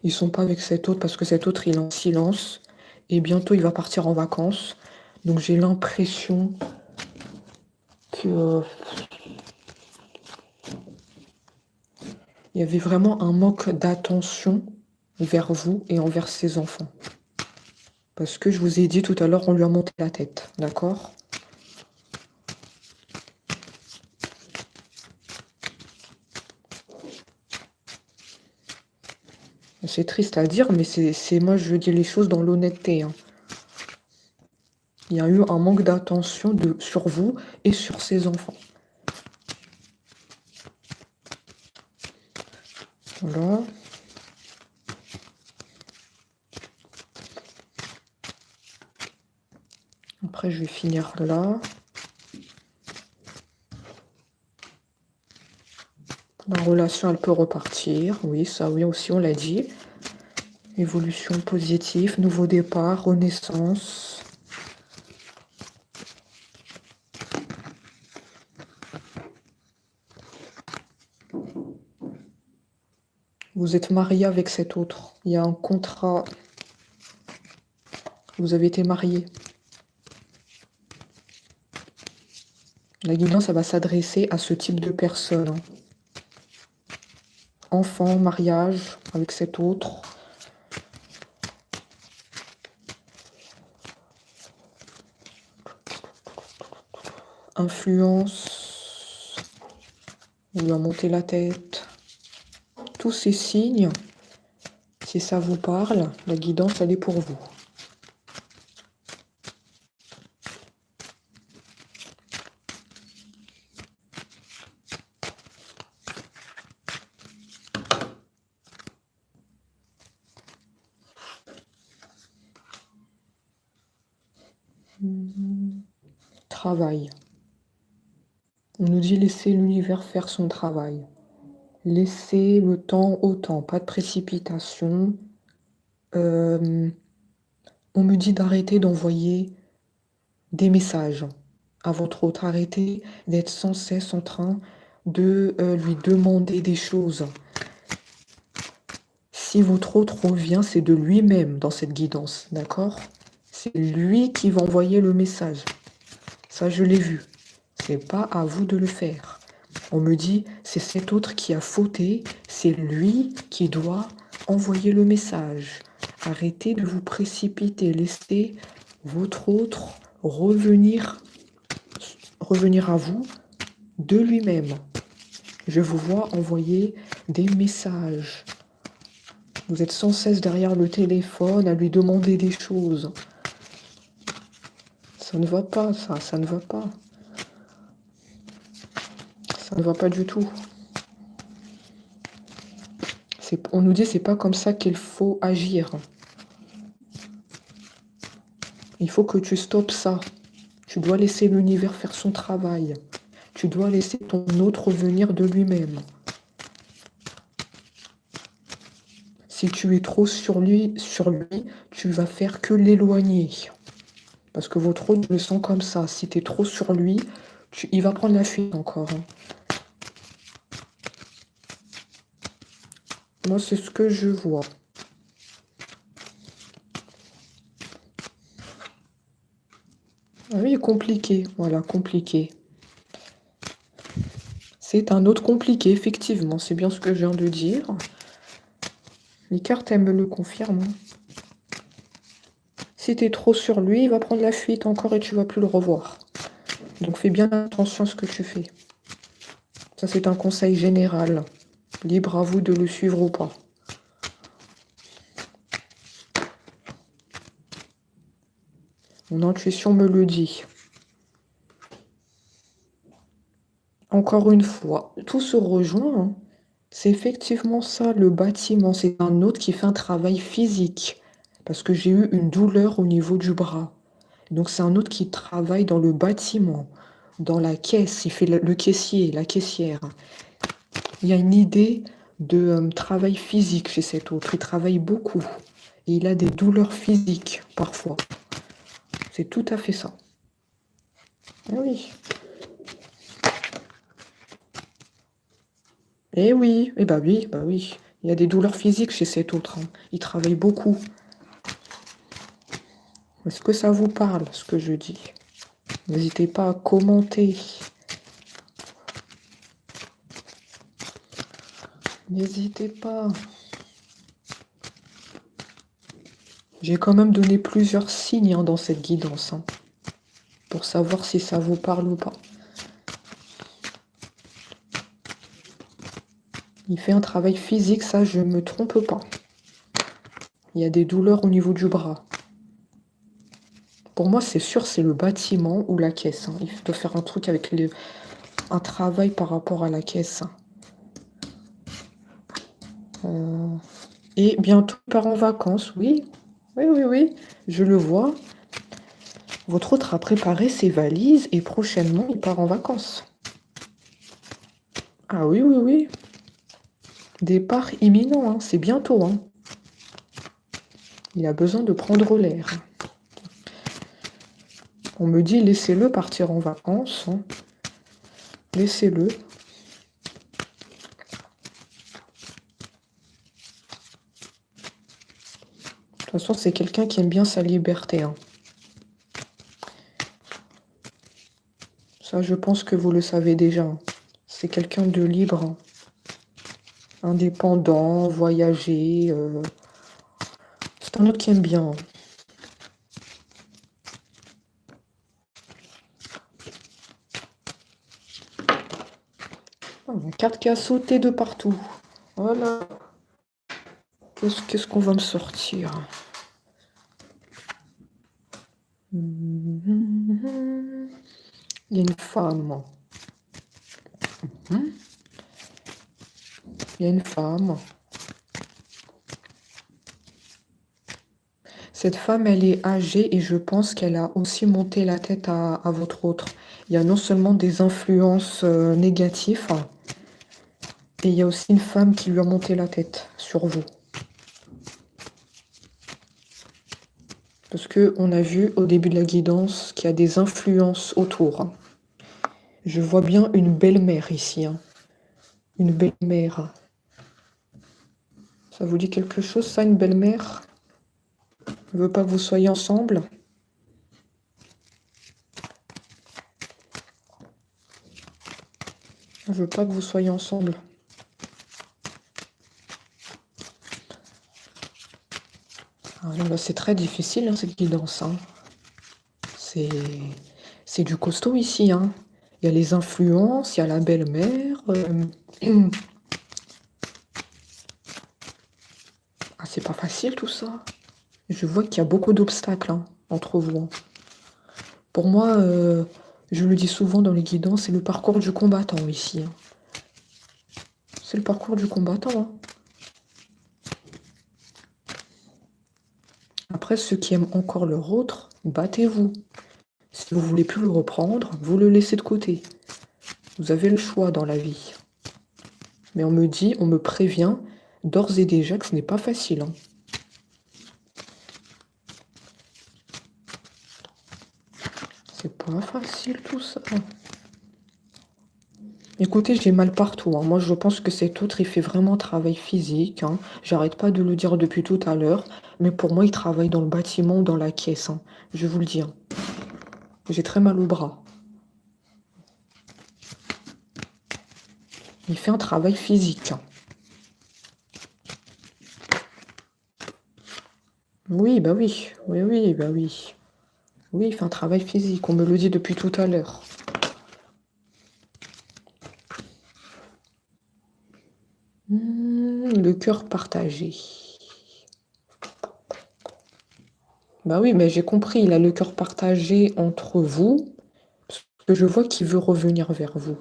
Ils sont pas avec cet autre parce que cet autre, il est en silence. Et bientôt, il va partir en vacances. Donc j'ai l'impression que... il y avait vraiment un manque d'attention vers vous et envers ses enfants. Parce que je vous ai dit tout à l'heure, on lui a monté la tête, d'accord ? C'est triste à dire, mais c'est moi, je dis les choses dans l'honnêteté, hein. Il y a eu un manque d'attention sur vous et sur ses enfants. Voilà. Après, je vais finir là. La relation, elle peut repartir. Oui, ça, oui, aussi, on l'a dit. Évolution positive, nouveau départ, renaissance. Vous êtes marié avec cet autre. Il y a un contrat. Vous avez été marié. La guidance, ça va s'adresser à ce type de personne, hein. Enfant, mariage avec cet autre. Influence. On lui a monté la tête. Tous ces signes, Si ça vous parle, la guidance, elle est pour vous. Travail. On nous dit laisser l'univers faire son travail. Laissez le temps au temps, pas de précipitation. On me dit d'arrêter d'envoyer des messages à votre autre. Arrêtez d'être sans cesse en train de lui demander des choses. Si votre autre revient, c'est de lui-même dans cette guidance, d'accord? C'est lui qui va envoyer le message. Ça, je l'ai vu. C'est pas à vous de le faire. On me dit, c'est cet autre qui a fauté, c'est lui qui doit envoyer le message. Arrêtez de vous précipiter, laissez votre autre revenir à vous de lui-même. Je vous vois envoyer des messages. Vous êtes sans cesse derrière le téléphone à lui demander des choses. Ça ne va pas, ça ne va pas. Ça ne va pas du tout. On nous dit c'est pas comme ça qu'il faut agir. Il faut que tu stoppes ça. Tu dois laisser l'univers faire son travail. Tu dois laisser ton autre venir de lui-même. Si tu es trop sur lui, tu vas faire que l'éloigner. Parce que votre autre le sent comme ça. Si tu es trop sur lui, il va prendre la fuite encore. Moi, c'est ce que je vois. Ah oui, compliqué. Voilà, compliqué. C'est un autre compliqué, effectivement. C'est bien ce que je viens de dire. Les cartes, elles me le confirment. Si tu es trop sur lui, il va prendre la fuite encore et tu vas plus le revoir. Donc fais bien attention à ce que tu fais. Ça, c'est un conseil général. Libre à vous de le suivre ou pas. Mon intuition me le dit. Encore une fois, tout se rejoint. Hein. C'est effectivement ça, le bâtiment. C'est un autre qui fait un travail physique. Parce que j'ai eu une douleur au niveau du bras. Donc c'est un autre qui travaille dans le bâtiment, dans la caisse. Il fait le caissier, la caissière. Il y a une idée de travail physique chez cet autre. Il travaille beaucoup. Et il a des douleurs physiques, parfois. C'est tout à fait ça. Eh oui. Eh oui. Eh bah oui, bah oui. Il y a des douleurs physiques chez cet autre. Hein. Il travaille beaucoup. Est-ce que ça vous parle, ce que je dis? N'hésitez pas à commenter. N'hésitez pas. J'ai quand même donné plusieurs signes hein, dans cette guidance, hein, pour savoir si ça vous parle ou pas. Il fait un travail physique, ça je ne me trompe pas. Il y a des douleurs au niveau du bras. Pour moi, c'est sûr, c'est le bâtiment ou la caisse. Hein. Il doit faire un truc avec un travail par rapport à la caisse. Et bientôt, il part en vacances, oui. Oui, oui, oui, je le vois. Votre autre a préparé ses valises et prochainement, il part en vacances. Ah oui, oui, oui. Départ imminent, hein. C'est bientôt. Hein. Il a besoin de prendre l'air. On me dit, laissez-le partir en vacances. Hein. Laissez-le. De toute façon, c'est quelqu'un qui aime bien sa liberté. Hein. Ça, je pense que vous le savez déjà. Hein. C'est quelqu'un de libre, hein. Indépendant, voyager. C'est un autre qui aime bien. Hein. Oh, une carte qui a sauté de partout. Voilà. Qu'est-ce qu'on va me sortir? Il y a une femme. Il y a une femme. Cette femme, elle est âgée et je pense qu'elle a aussi monté la tête à votre autre. Il y a non seulement des influences négatives, et il y a aussi une femme qui lui a monté la tête sur vous. Parce qu'on a vu au début de la guidance qu'il y a des influences autour. Je vois bien une belle-mère ici. Une belle-mère. Ça vous dit quelque chose, ça, une belle-mère? Elle veut pas que vous soyez ensemble? Elle veut pas que vous soyez ensemble. Ah, là, c'est très difficile, cette guidance. C'est du costaud ici. Il y a les influences, il y a la belle-mère. Ah, c'est pas facile tout ça. Je vois qu'il y a beaucoup d'obstacles entre vous. Pour moi, je le dis souvent dans les guidances, c'est le parcours du combattant ici. C'est le parcours du combattant. Après, ceux qui aiment encore leur autre, battez-vous. Si vous ne voulez plus le reprendre, vous le laissez de côté. Vous avez le choix dans la vie. Mais on me prévient d'ores et déjà que ce n'est pas facile. C'est pas facile tout ça. Écoutez, j'ai mal partout. Moi, je pense que cet autre, il fait vraiment travail physique. J'arrête pas de le dire depuis tout à l'heure. Mais pour moi, il travaille dans le bâtiment ou dans la caisse. Je vous le dis. J'ai très mal au bras. Il fait un travail physique. Oui, bah oui. Oui, bah oui. Oui, il fait un travail physique. On me le dit depuis tout à l'heure. Le cœur partagé. Bah oui, mais j'ai compris. Il a le cœur partagé entre vous. Parce que je vois qu'il veut revenir vers vous.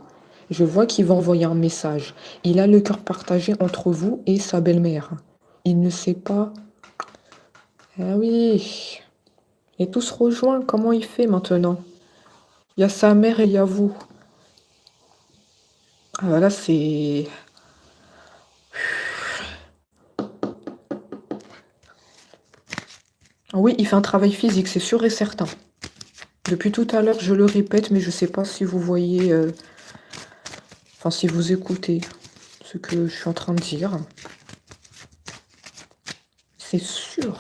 Je vois qu'il va envoyer un message. Il a le cœur partagé entre vous et sa belle-mère. Il ne sait pas. Ah oui. Et tout se rejoint. Comment il fait maintenant? Il y a sa mère et il y a vous. Ah bah là, c'est... Oui, il fait un travail physique, c'est sûr et certain. Depuis tout à l'heure, je le répète, mais je ne sais pas si vous voyez... Enfin, si vous écoutez ce que je suis en train de dire. C'est sûr.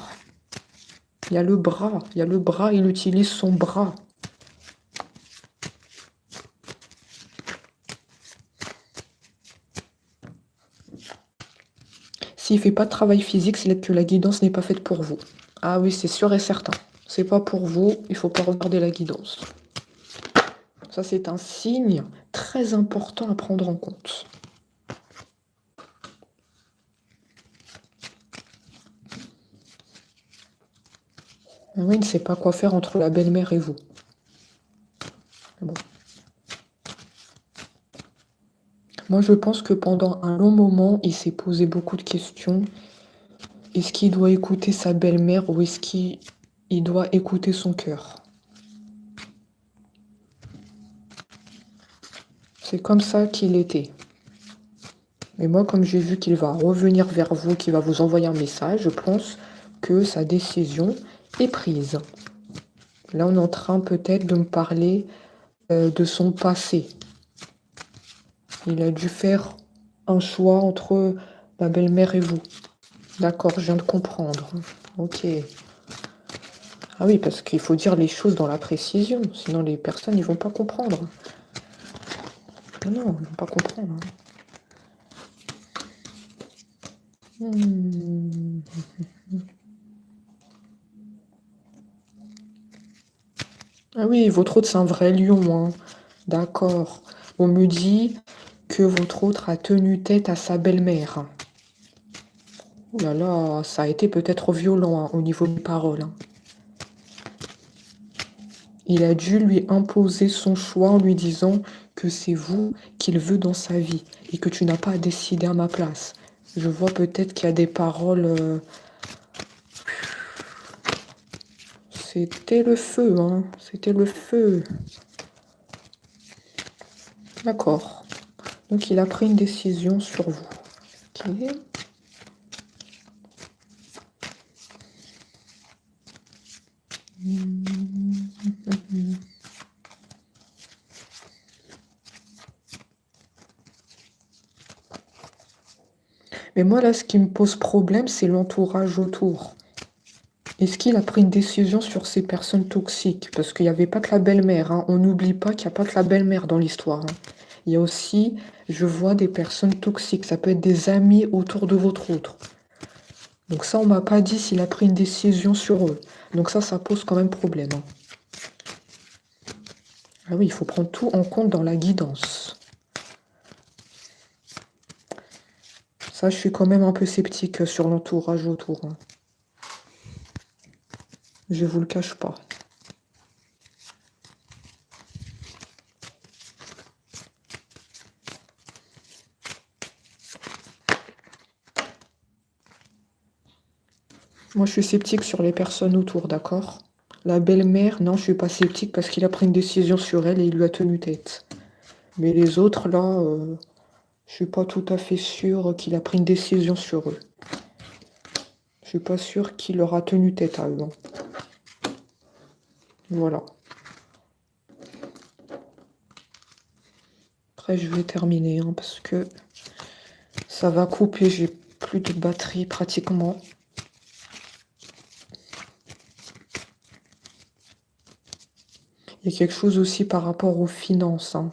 Il y a le bras. Il utilise son bras. S'il ne fait pas de travail physique, c'est que la guidance n'est pas faite pour vous. Ah oui, c'est sûr et certain. C'est pas pour vous, il ne faut pas regarder la guidance. Ça, c'est un signe très important à prendre en compte. Oui, il ne sait pas quoi faire entre la belle-mère et vous. Bon. Moi, je pense que pendant un long moment, il s'est posé beaucoup de questions. Est-ce qu'il doit écouter sa belle-mère ou est-ce qu'il doit écouter son cœur? C'est comme ça qu'il était. Mais moi, comme j'ai vu qu'il va revenir vers vous, qu'il va vous envoyer un message, je pense que sa décision est prise. Là, on est en train peut-être de me parler de son passé. Il a dû faire un choix entre ma belle-mère et vous. D'accord, je viens de comprendre. Ok. Ah oui, parce qu'il faut dire les choses dans la précision, sinon les personnes, ils vont pas comprendre. Non, ils vont pas comprendre. Ah oui, votre autre, c'est un vrai lion. D'accord. On me dit que votre autre a tenu tête à sa belle-mère. Oh là là, ça a été peut-être violent hein, au niveau des paroles. Hein. Il a dû lui imposer son choix en lui disant que c'est vous qu'il veut dans sa vie et que tu n'as pas à décider à ma place. Je vois peut-être qu'il y a des paroles... C'était le feu, hein. C'était le feu. D'accord. Donc, il a pris une décision sur vous. Ok. Mais moi, là, ce qui me pose problème, c'est l'entourage autour. Est-ce qu'il a pris une décision sur ces personnes toxiques? Parce qu'il n'y avait pas que la belle-mère. Hein. On n'oublie pas qu'il n'y a pas que la belle-mère dans l'histoire. Hein. Il y a aussi, je vois des personnes toxiques. Ça peut être des amis autour de votre autre. Donc ça, on m'a pas dit s'il a pris une décision sur eux. Donc ça pose quand même problème. Hein. Ah oui, il faut prendre tout en compte dans la guidance. Ça, je suis quand même un peu sceptique sur l'entourage autour. Hein. Je vous le cache pas. Moi, je suis sceptique sur les personnes autour, d'accord? La belle-mère, non, je suis pas sceptique parce qu'il a pris une décision sur elle et il lui a tenu tête. Mais les autres, là, je suis pas tout à fait sûre qu'il a pris une décision sur eux. Je suis pas sûre qu'il leur a tenu tête à eux. Hein. Voilà. Après, je vais terminer hein, parce que ça va couper. J'ai plus de batterie pratiquement. Il y a quelque chose aussi par rapport aux finances. Hein.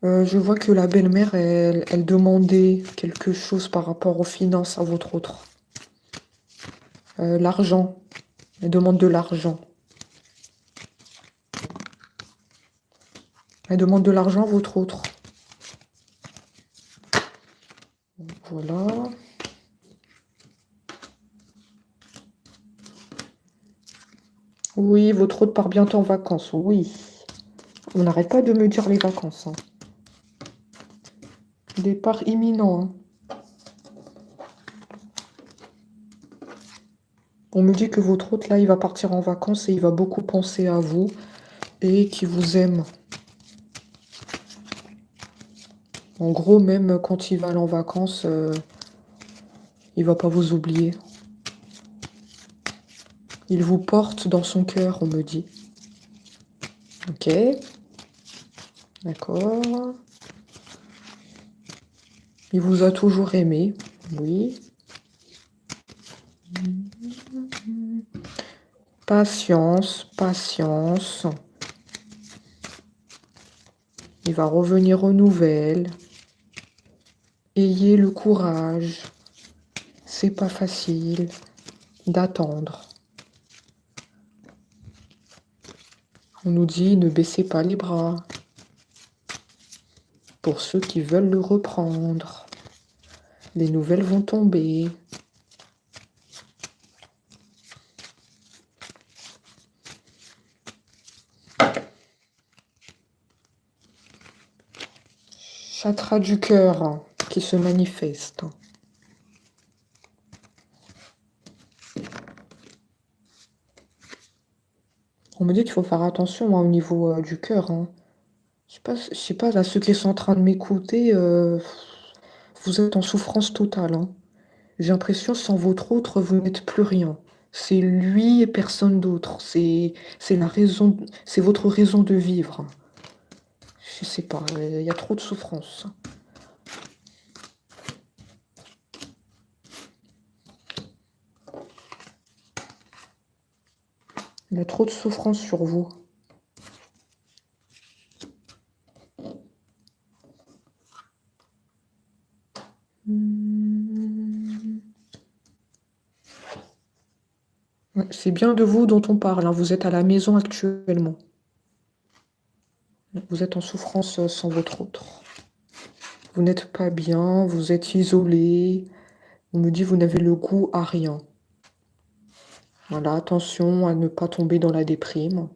Je vois que la belle-mère, elle demandait quelque chose par rapport aux finances à votre autre. L'argent. Elle demande de l'argent. Elle demande de l'argent à votre autre. Voilà. Oui, votre autre part bientôt en vacances. Oui. On n'arrête pas de me dire les vacances. Hein. Départ imminent. Hein. On me dit que votre autre, là, il va partir en vacances et il va beaucoup penser à vous et qu'il vous aime. En gros, même quand il va aller en vacances, il va pas vous oublier. Il vous porte dans son cœur, on me dit. Ok. D'accord. Il vous a toujours aimé. Oui. Patience, patience. Il va revenir aux nouvelles. Ayez le courage. C'est pas facile d'attendre. On nous dit ne baissez pas les bras. Pour ceux qui veulent le reprendre. Les nouvelles vont tomber. Chakra du cœur hein, qui se manifeste. On me dit qu'il faut faire attention hein, au niveau du cœur. Hein. Je sais pas, là, ceux qui sont en train de m'écouter, vous êtes en souffrance totale. Hein. J'ai l'impression, sans votre autre, vous n'êtes plus rien. C'est lui et personne d'autre. C'est la raison, c'est votre raison de vivre. Je sais pas, il y a trop de souffrance. Il y a trop de souffrance sur vous. C'est bien de vous dont on parle. Hein. Vous êtes à la maison actuellement. Vous êtes en souffrance sans votre autre. Vous n'êtes pas bien, vous êtes isolé. On me dit vous n'avez le goût à rien. Voilà, attention à ne pas tomber dans la déprime.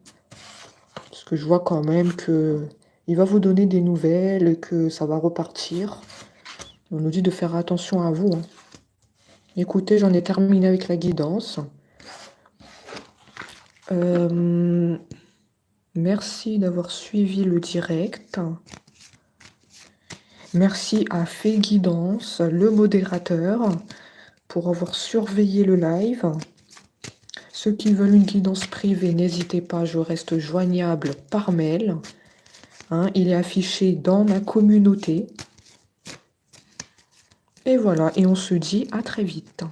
Parce que je vois quand même que il va vous donner des nouvelles, et que ça va repartir. On nous dit de faire attention à vous, hein. Écoutez, j'en ai terminé avec la guidance. Merci d'avoir suivi le direct. Merci à Fée Guidance, le modérateur, pour avoir surveillé le live. Ceux qui veulent une guidance privée, n'hésitez pas, je reste joignable par mail. Hein, il est affiché dans ma communauté. Et voilà, et on se dit à très vite.